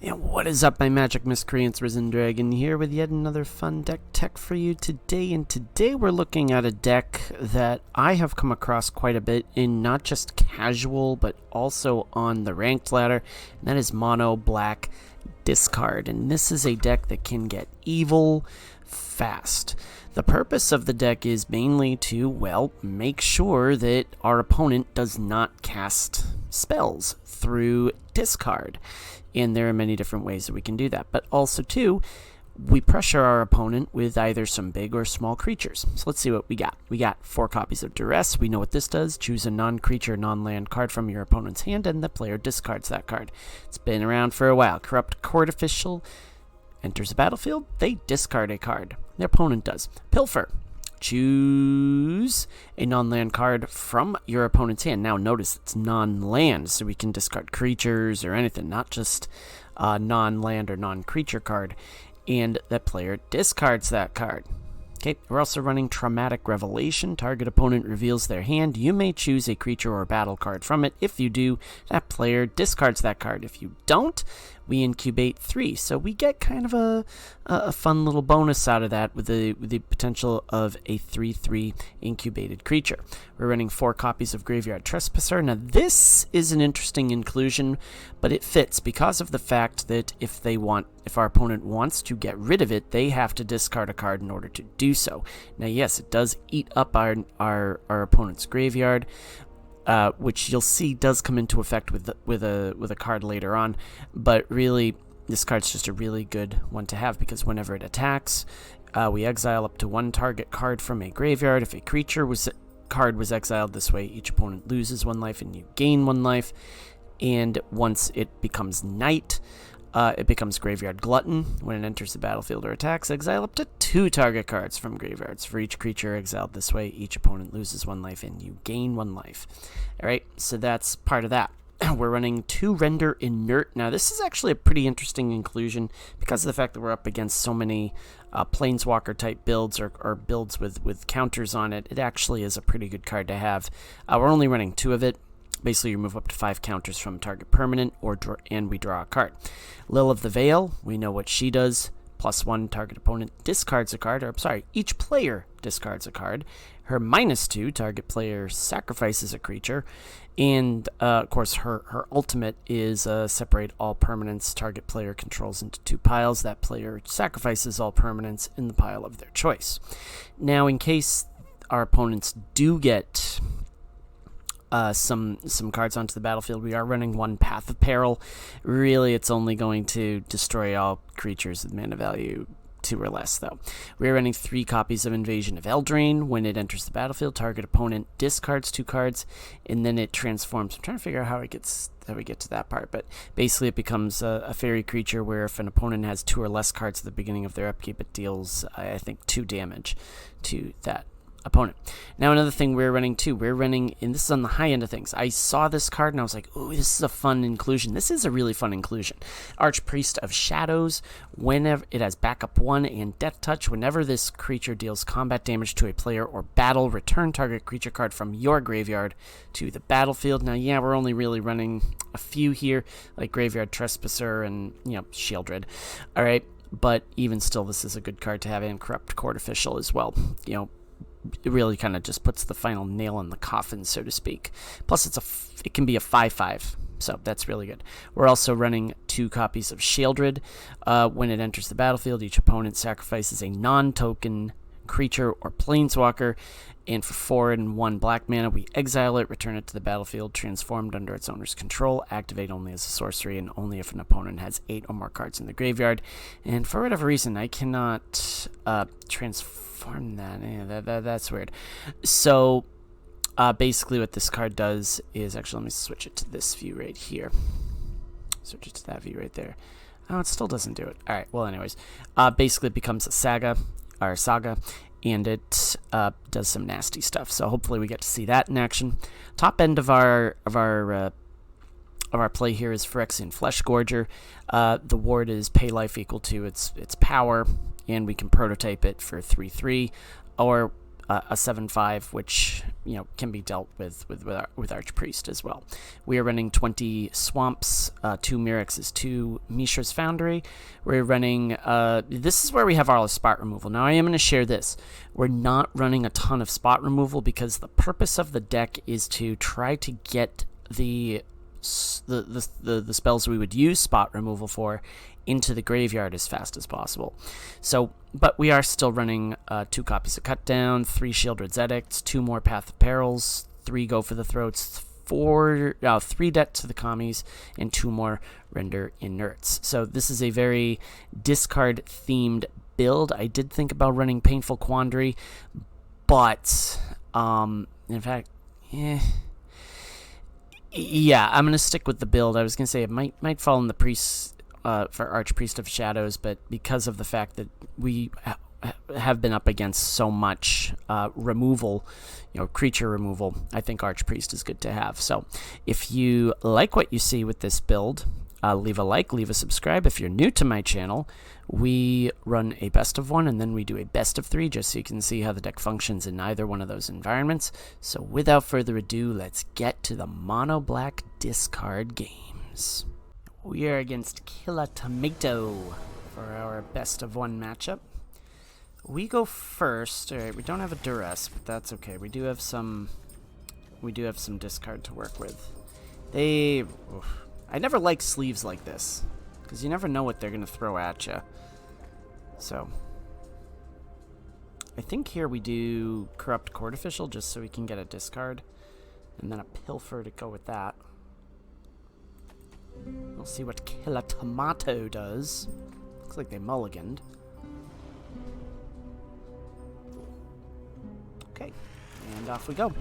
And what is up, my magic miscreants? Risen Dragon here with yet another fun deck tech for you today. And today we're looking at a deck that I have come across quite a bit in not just casual, but also on the ranked ladder. And that is mono black discard. And this is a deck that can get evil fast. The purpose of the deck is mainly to, well, make sure that our opponent does not cast spells through discard. And there are many different ways that we can do that. But also, too, we pressure our opponent with either some big or small creatures. So let's see what we got. We got 4 copies of Duress. We know what this does. Choose a non-creature, non-land card from your opponent's hand, and the player discards that card. It's been around for a while. Corrupt Court Official enters the battlefield. They discard a card. Their opponent does. Pilfer. Choose a non-land card from your opponent's hand. Now notice it's non-land, so we can discard creatures or anything, not just a non-land or non-creature card. And that player discards that card. Okay, we're also running Traumatic Revelation. Target opponent reveals their hand. You may choose a creature or battle card from it. If you do, that player discards that card. If you don't, we incubate 3. So we get kind of a fun little bonus out of that with the potential of a 3/3 incubated creature. We're running 4 copies of Graveyard Trespasser. Now this is an interesting inclusion, but it fits because of the fact that if our opponent wants to get rid of it, they have to discard a card in order to do so. Now yes, it does eat up our opponent's graveyard, which you'll see does come into effect with a card later on, but really this card's just a really good one to have because whenever it attacks, we exile up to 1 target card from a graveyard. If a card was exiled this way, each opponent loses 1 life and you gain 1 life. And once it becomes night, it becomes Graveyard Glutton. When it enters the battlefield or attacks, exile up to 2 target cards from graveyards. For each creature exiled this way, each opponent loses 1 life and you gain 1 life. Alright, so that's part of that. We're running 2 Render Inert. Now this is actually a pretty interesting inclusion because of the fact that we're up against so many Planeswalker type builds or builds with counters on it. It actually is a pretty good card to have. We're only running 2 of it. Basically, you move up to 5 counters from target permanent, and we draw a card. Lil of the Veil, we know what she does. +1, target opponent discards a card. Each player discards a card. Her -2, target player sacrifices a creature. And, of course, her ultimate is separate all permanents target player controls into 2 piles. That player sacrifices all permanents in the pile of their choice. Now, in case our opponents do get some cards onto the battlefield, we are running 1 Path of Peril. Really, it's only going to destroy all creatures with mana value 2 or less, though. We're running 3 copies of Invasion of Eldraine. When it enters the battlefield, target opponent discards 2 cards, and then it transforms. I'm trying to figure out how we get to that part, but basically it becomes a fairy creature where if an opponent has 2 or less cards at the beginning of their upkeep, it deals, I think, 2 damage to that opponent. Now another thing we're running too, and this is on the high end of things. I saw this card and I was like, ooh, this is a fun inclusion. This is a really fun inclusion. Archpriest of Shadows. Whenever it has backup 1 and Death Touch, whenever this creature deals combat damage to a player or battle, return target creature card from your graveyard to the battlefield. Now yeah, we're only really running a few here, like Graveyard Trespasser and Shieldred. Alright, but even still this is a good card to have, and Corrupt Court Official as well. It really kind of just puts the final nail in the coffin, so to speak. Plus, it can be a 5/5, so that's really good. We're also running 2 copies of Shieldred. When it enters the battlefield, each opponent sacrifices a non-token creature or planeswalker, and for 4 and 1 black mana, we exile it, return it to the battlefield, transformed under its owner's control, activate only as a sorcery, and only if an opponent has 8 or more cards in the graveyard. And for whatever reason, I cannot transform that. Yeah, that's weird. So basically what this card does is, actually let me switch it to this view right here. Switch it to that view right there. Oh, it still doesn't do it. Alright, well anyways. Basically it becomes a saga, and it does some nasty stuff. So hopefully we get to see that in action. Top end of our play here is Phyrexian Fleshgorger. The ward is pay life equal to its power, and we can prototype it for 3/3, or a 7/5, which can be dealt with Archpriest as well. We are running 20 Swamps, 2 Mirexes, 2 Mishra's Foundry. We're running. This is where we have all our spot removal. Now I am going to share this. We're not running a ton of spot removal because the purpose of the deck is to try to get the spells we would use spot removal for into the graveyard as fast as possible. So, but we are still running 2 copies of Cut Down, 3 Shieldred's Edicts, 2 more Path of Perils, 3 Go for the Throats, 3 Debt to the Commies, and 2 more Render Inerts. So this is a very discard-themed build. I did think about running Painful Quandary, but in fact, yeah, I'm gonna stick with the build. I was gonna say it might fall in the priest for Archpriest of Shadows, but because of the fact that we have been up against so much removal, creature removal, I think Archpriest is good to have. So if you like what you see with this build, leave a like, leave a subscribe. If you're new to my channel, we run a best of 1 and then we do a best of 3 just so you can see how the deck functions in either one of those environments. So without further ado, let's get to the mono black discard games. We are against Killer Tomato for our best of 1 matchup. We go first. All right, we don't have a duress, but that's okay. We do have some discard to work with. I never like sleeves like this because you never know what they're gonna throw at you. So I think here we do Corrupt Court Official just so we can get a discard, and then a Pilfer to go with that. We'll see what Killer Tomato does. Looks like they mulliganed. Okay, and off we go.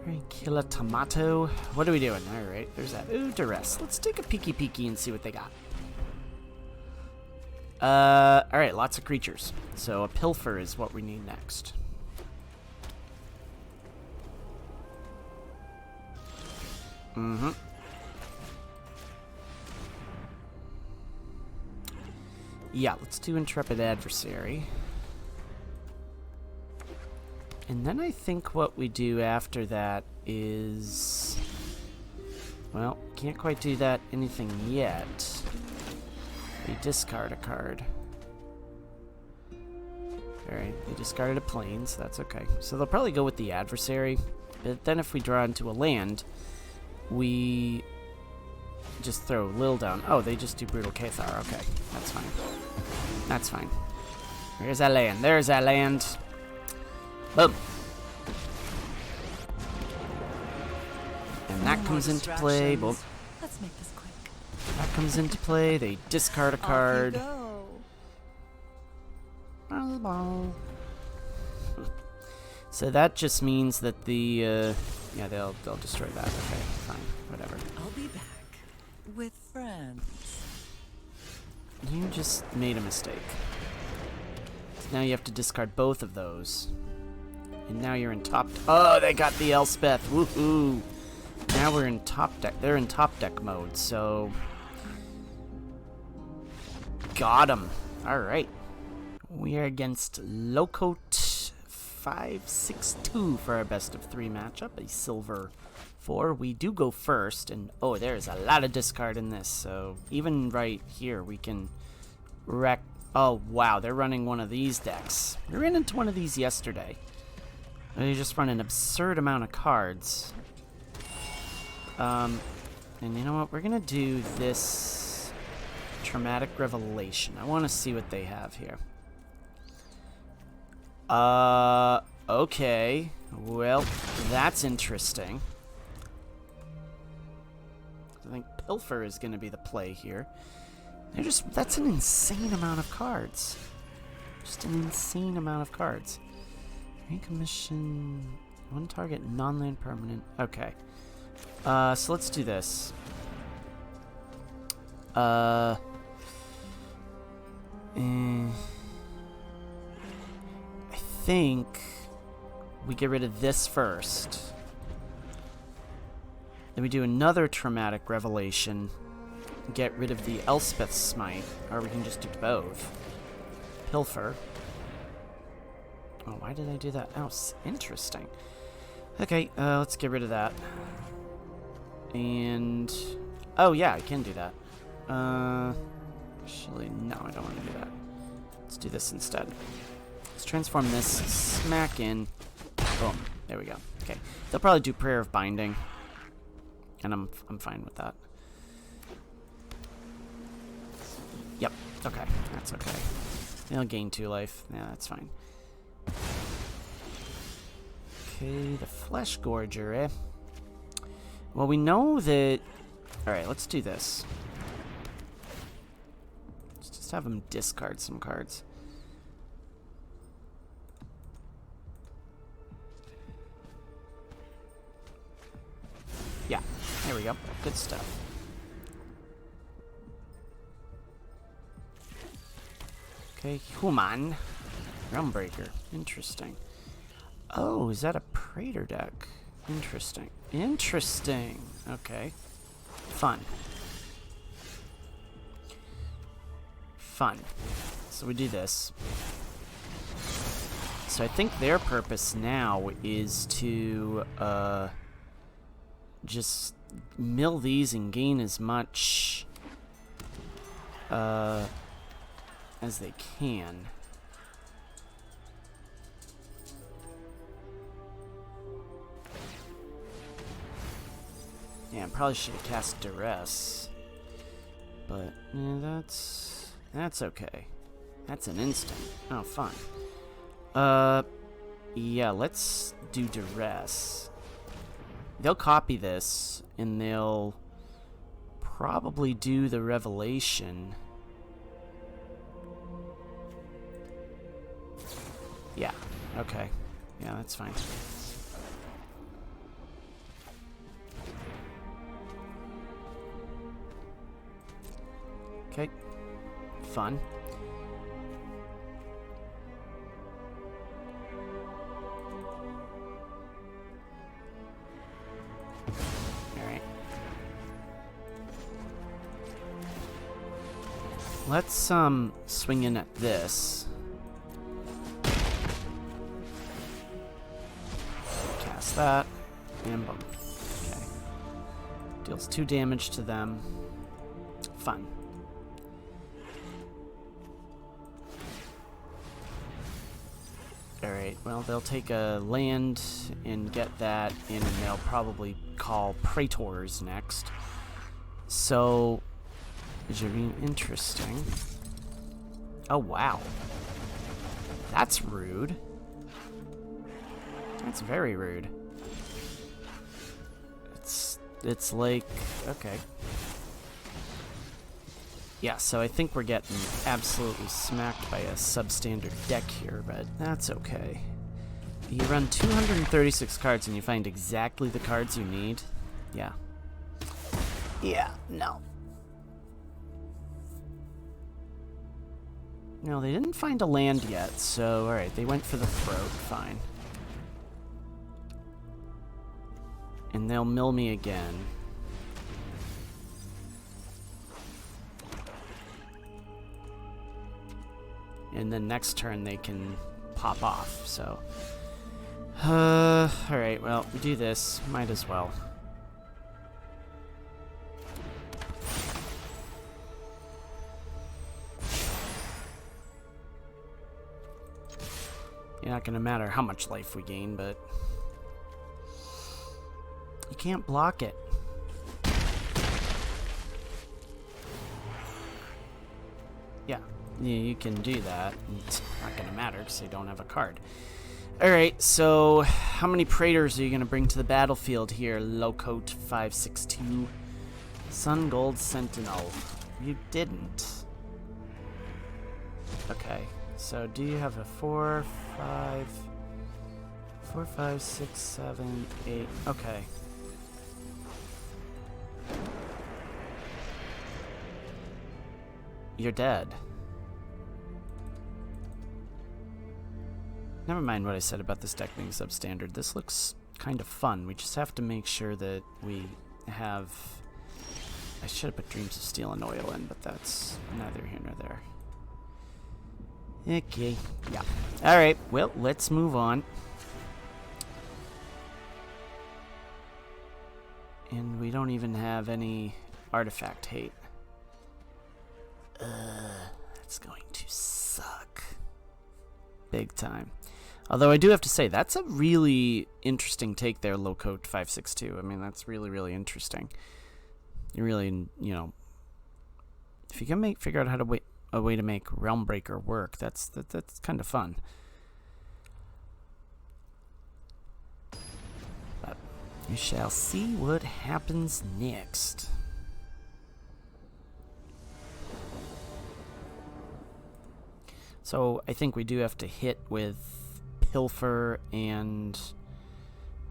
Alright, Killer Tomato. What are we doing? Alright, there's that. Ooh, duress. Let's take a peeky and see what they got. Alright, lots of creatures. So a Pilfer is what we need next. Yeah, let's do Intrepid Adversary. And then I think what we do after that is... well, can't quite do that anything yet. We discard a card. Alright, they discarded a plane, so that's okay. So they'll probably go with the Adversary. But then if we draw into a land, we just throw Lil down. Oh, they just do Brutal Cathar. Okay, that's fine. That's fine. There's that land. There's that land. Boom. And that comes into play. Boom. Let's make this quick. That comes into play. They discard a card. So that just means that the yeah, they'll destroy that. Okay, fine, whatever. I'll be back with friends. You just made a mistake. So now you have to discard both of those. And now you're in top... oh, they got the Elspeth. Woohoo! Now we're in top deck. They're in top deck mode, so... got him. Alright. We are against Locote 562 for our best of 3 matchup. A silver 4. We do go first, and oh, there's a lot of discard in this, so even right here we can wreck... oh, wow, they're running one of these decks. We ran into one of these yesterday. They just run an absurd amount of cards. And you know what? We're going to do this Traumatic Revelation. I want to see what they have here. Okay. Well, that's interesting. I think Pilfer is going to be the play here. That's an insane amount of cards. Just an insane amount of cards. Recommission, 1 target, non-land permanent. Okay. So let's do this. I think we get rid of this first. Then we do another Traumatic Revelation. get rid of the Elspeth Smite, or we can just do both. Pilfer. Oh, why did I do that? Oh, interesting. Okay, let's get rid of that. And... oh, yeah, I can do that. Actually, no, I don't want to do that. Let's do this instead. Let's transform this smack in. Boom. There we go. Okay. They'll probably do Prayer of Binding. And I'm fine with that. Yep. Okay. That's okay. They'll gain 2 life. Yeah, that's fine. Okay, the Flesh Gorger, eh? Well, we know that... alright, let's do this. Let's just have him discard some cards. Yeah, there we go. Good stuff. Okay, Human. Realmbreaker. Interesting. Oh, is that a Praetor deck? Interesting. Interesting. Okay. Fun. Fun. So we do this. So I think their purpose now is to just mill these and gain as much as they can. Yeah, I probably should have cast Duress. But, yeah, that's okay. That's an instant. Oh, fun. Yeah, let's do Duress. They'll copy this, and they'll probably do the Revelation. Yeah, okay. Yeah, that's fine. Okay. Fun. Alright. Let's, swing in at this. Cast that. And boom. Okay. Deals 2 damage to them. Fun. Alright, well, they'll take a land and get that, and then they'll probably call Praetors next. So, Jareen, interesting. Oh, wow. That's rude. That's very rude. It's like, okay. Yeah, so I think we're getting absolutely smacked by a substandard deck here, but that's okay. You run 236 cards and you find exactly the cards you need? Yeah. Yeah, no. No, they didn't find a land yet, so alright, they went for the throat, fine. And they'll mill me again. And then next turn they can pop off, so... alright, well, we do this. Might as well. It's not gonna matter how much life we gain, but... you can't block it. Yeah. Yeah, you can do that. It's not going to matter because they don't have a card. Alright, so how many Praetors are you going to bring to the battlefield here, Lowcoat 562? Sun Gold Sentinel. You didn't. Okay, so do you have a 4, 5, 6, 7, 8? Okay. You're dead. Never mind what I said about this deck being substandard. This looks kind of fun. We just have to make sure that we have I should have put Dreams of Steel and Oil in, but that's neither here nor there. Okay, yeah. Alright, well, let's move on. And we don't even have any artifact hate. That's going to suck. Big time. Although I do have to say, that's a really interesting take there, Lowcoat 562. I mean, that's really, really interesting. You really, you know, if you can figure out how to a way to make Realmbreaker work, that's kind of fun. But we shall see what happens next. So I think we do have to hit with Pilfer and,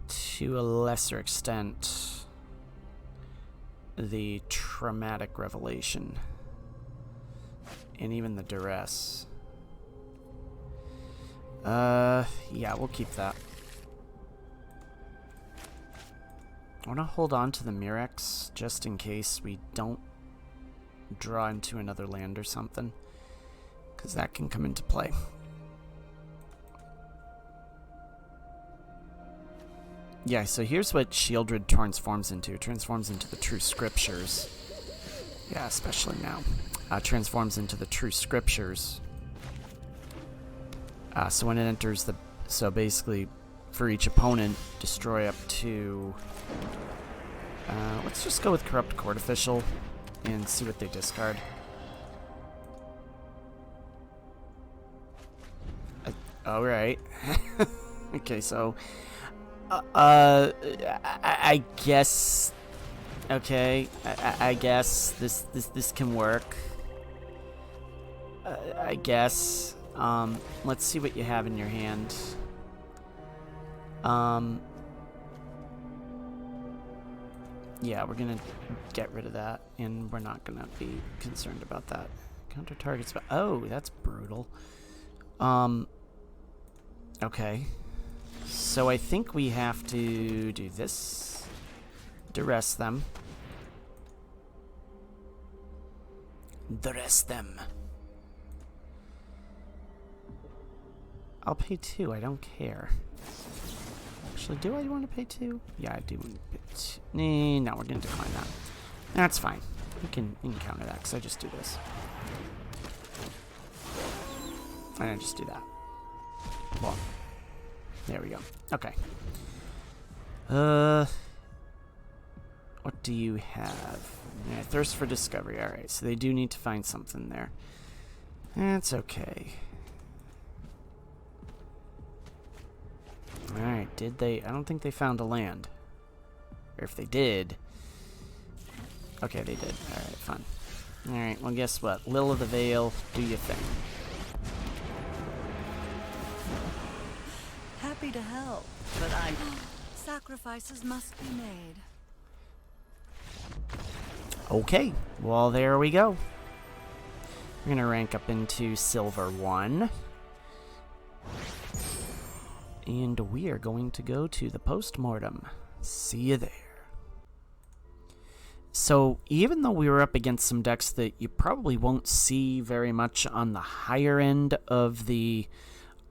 to a lesser extent, the Traumatic Revelation. And even the Duress. Yeah, we'll keep that. I want to hold on to the Murex just in case we don't draw into another land or something, because that can come into play. Yeah, so here's what Shieldred transforms into. It transforms into the True Scriptures. Yeah, especially now. Transforms into the True Scriptures. So when it enters the... So basically, for each opponent, destroy up to... let's just go with Corrupt Court Official and see what they discard. Alright. Okay, so... I guess... Okay, I guess this can work. I guess. Let's see what you have in your hand. Yeah, we're gonna get rid of that, and we're not gonna be concerned about that. Counter targets, but oh, that's brutal. Okay. So I think we have to do this. Duress them. Duress them. I'll pay 2. I don't care. Actually, do I want to pay 2? Yeah, I do want to pay 2. No, we're going to decline that. That's fine. You can counter that, because I just do this. And I just do that. Well, there we go. Okay. What do you have? Yeah, Thirst for Discovery. Alright, so they do need to find something there. That's okay. Alright, did they... I don't think they found a land. Or if they did... Okay, they did. Alright, fun. Alright, well guess what? Lil of the Veil, do your thing. Happy to help, but sacrifices must be made. Okay, well there we go. We're gonna rank up into Silver 1. And we are going to go to the Post-Mortem. See you there. So, even though we were up against some decks that you probably won't see very much on the higher end of the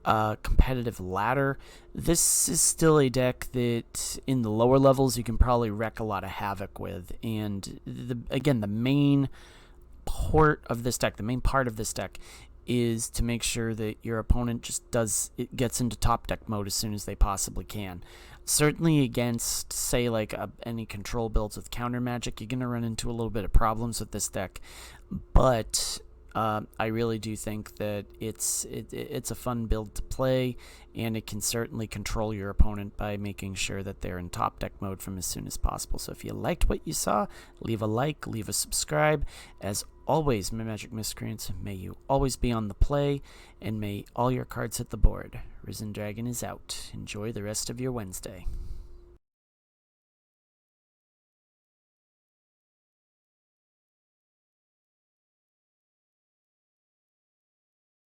competitive ladder, this is still a deck that in the lower levels you can probably wreak a lot of havoc with. And again, the main part of this deck is to make sure that your opponent just gets into top deck mode as soon as they possibly can. Certainly against, say, like any control builds with counter magic, you're going to run into a little bit of problems with this deck. But I really do think that it's a fun build to play, and it can certainly control your opponent by making sure that they're in top deck mode from as soon as possible. So if you liked what you saw, leave a like, leave a subscribe. As always, my magic miscreants, may you always be on the play, and may all your cards hit the board. Risen Dragon is out. Enjoy the rest of your Wednesday.